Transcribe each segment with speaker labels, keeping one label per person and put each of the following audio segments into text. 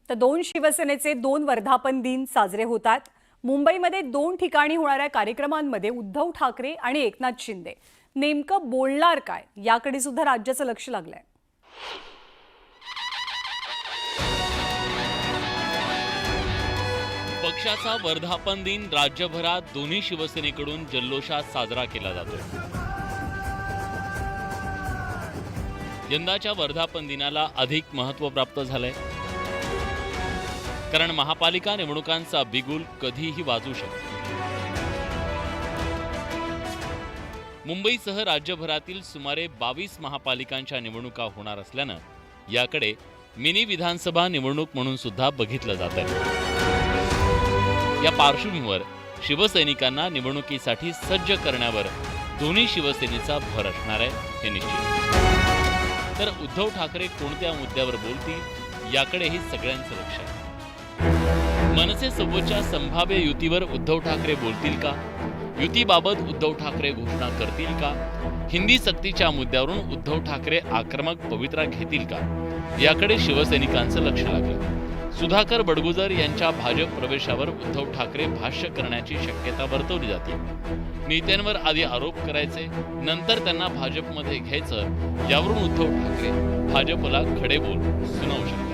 Speaker 1: तर दोन शिवसेनेचे 2 वर्धापन दिन साजरे होतात। मुंबईमध्ये 2 ठिकाणी होणाऱ्या कार्यक्रमांमध्ये उद्धव ठाकरे आणि एकनाथ शिंदे नेमकं बोलणार काय याकडे सुद्धा राज्याचं लक्ष लागलंय।
Speaker 2: पक्षाचा वर्धापन दिन राज्यभरात दोन्ही शिवसेनेकडून जल्लोषात साजरा केला जातोय। यंदाच्या वर्धापन दिनाला अधिक महत्त्व प्राप्त झालंय, कारण महापालिका निवडणुकांचा बिगुल कधीही वाजू शकतो। मुंबईसह राज्यभरातील सुमारे 22 महापालिकांच्या निवडणुका होणार असल्यानं याकडे मिनी विधानसभा निवडणूक म्हणून सुद्धा बघितलं जात आहे। या पार्श्वभूमीवर शिवसैनिकांना निवडणुकीसाठी सज्ज करण्यावर दोन्ही शिवसेनेचा भर असणार आहे हे निश्चित। तर उद्धव ठाकरे कोणत्या मुद्द्यावर बोलतील याकडेही सगळ्यांचं लक्ष आहे। मनसे सोबतच्या संभाव्य युतीवर उद्धव ठाकरे बोलतील का? युतीबाबत उद्धव ठाकरे घोषणा करतील का? हिंदी सक्तीच्या मुद्द्यावरून उद्धव ठाकरे आक्रमक पवित्रा घेतील का? याकडे शिवसैनिकांचं लक्ष लागलं। सुधाकर बडगुजर यांच्या भाजप प्रवेशावर उद्धव ठाकरे भाष्य करण्याची शक्यता वर्तवली जाते। नेत्यांवर आधी आरोप करायचे, नंतर त्यांना भाजपमध्ये घ्यायचं, यावरून उद्धव ठाकरे भाजपला खडे बोल सुनावू शकतात।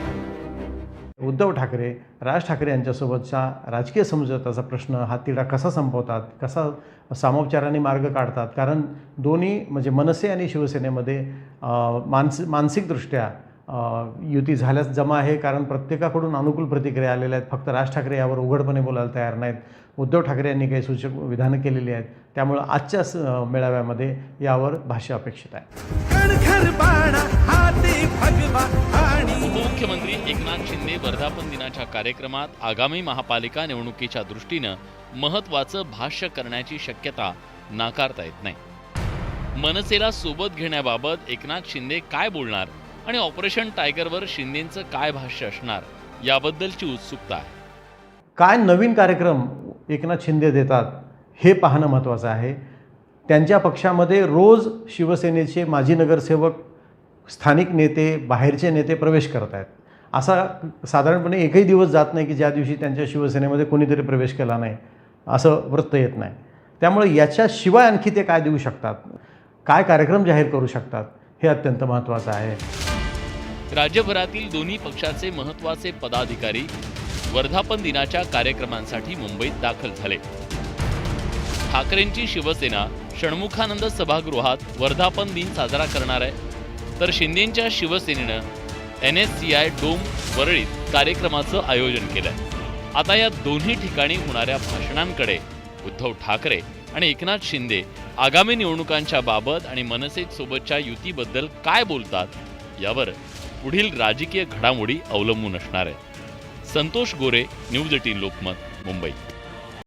Speaker 3: उद्धव ठाकरे राज ठाकरे यांच्यासोबतचा राजकीय समझोत्याचा प्रश्न हा तिढा कसा संपवतात, कसा सामोपचाराने मार्ग काढतात, कारण दोन्ही म्हणजे मनसे आणि शिवसेनेमध्ये मानसिकदृष्ट्या युती झाल्यास जमा आहे, कारण प्रत्येकाकडून अनुकूल प्रतिक्रिया आलेल्या आहेत। फक्त राज ठाकरे यावर उघडपणे बोलायला तयार नाहीत। उद्धव ठाकरे यांनी काही सूचक विधानं केलेली आहेत, त्यामुळे आजच्या मेळाव्यामध्ये यावर भाष्य अपेक्षित आहे।
Speaker 2: मुख्यमंत्री एकनाथ शिंदे वर्धापन दिनाच्या कार्यक्रमात आगामी महापालिका निवडणुकीच्या दृष्टीनं महत्त्वाचं भाष्य करण्याची शक्यता नाकारता येत नाही। मनसेला सोबत घेण्याबाबत एकनाथ शिंदे काय बोलणार आणि ऑपरेशन टायगरवर शिंदेंचं काय भाष्य असणार याबद्दलची उत्सुकता आहे।
Speaker 3: काय नवीन कार्यक्रम एकनाथ शिंदे देतात हे पाहणं महत्त्वाचं आहे। त्यांच्या पक्षामध्ये रोज शिवसेनेचे माजी नगरसेवक, स्थानिक नेते, बाहेरचे नेते प्रवेश करत आहेत। असा साधारणपणे एकही दिवस जात नाही की ज्या दिवशी त्यांच्या शिवसेनेमध्ये कोणीतरी प्रवेश केला नाही असं वृत्त येत नाही। त्यामुळे याच्याशिवाय आणखी ते काय देऊ शकतात, काय कार्यक्रम जाहीर करू शकतात हे अत्यंत महत्त्वाचं आहे।
Speaker 2: राज्यभरातील दोन्ही पक्षाचे महत्त्वाचे पदाधिकारी वर्धापन दिनाच्या कार्यक्रमांसाठी मुंबईत दाखल झाले। ठाकरेंची शिवसेना षण्मुखानंद सभागृहात वर्धापन दिन साजरा करणार आहे, तर शिंदेंच्या शिवसेनेनं NSCI डोम वरळीत कार्यक्रमाचं आयोजन केलंय। आता या दोन्ही ठिकाणी होणाऱ्या भाषणांकडे उद्धव ठाकरे आणि एकनाथ शिंदे आगामी निवडणुकांच्या बाबत आणि मनसेसोबतच्या युतीबद्दल काय बोलतात यावर पुढील राजकीय घडामोडी अवलंबून असणार आहे। संतोष गोरे, न्यूज 18 लोकमत, मुंबई।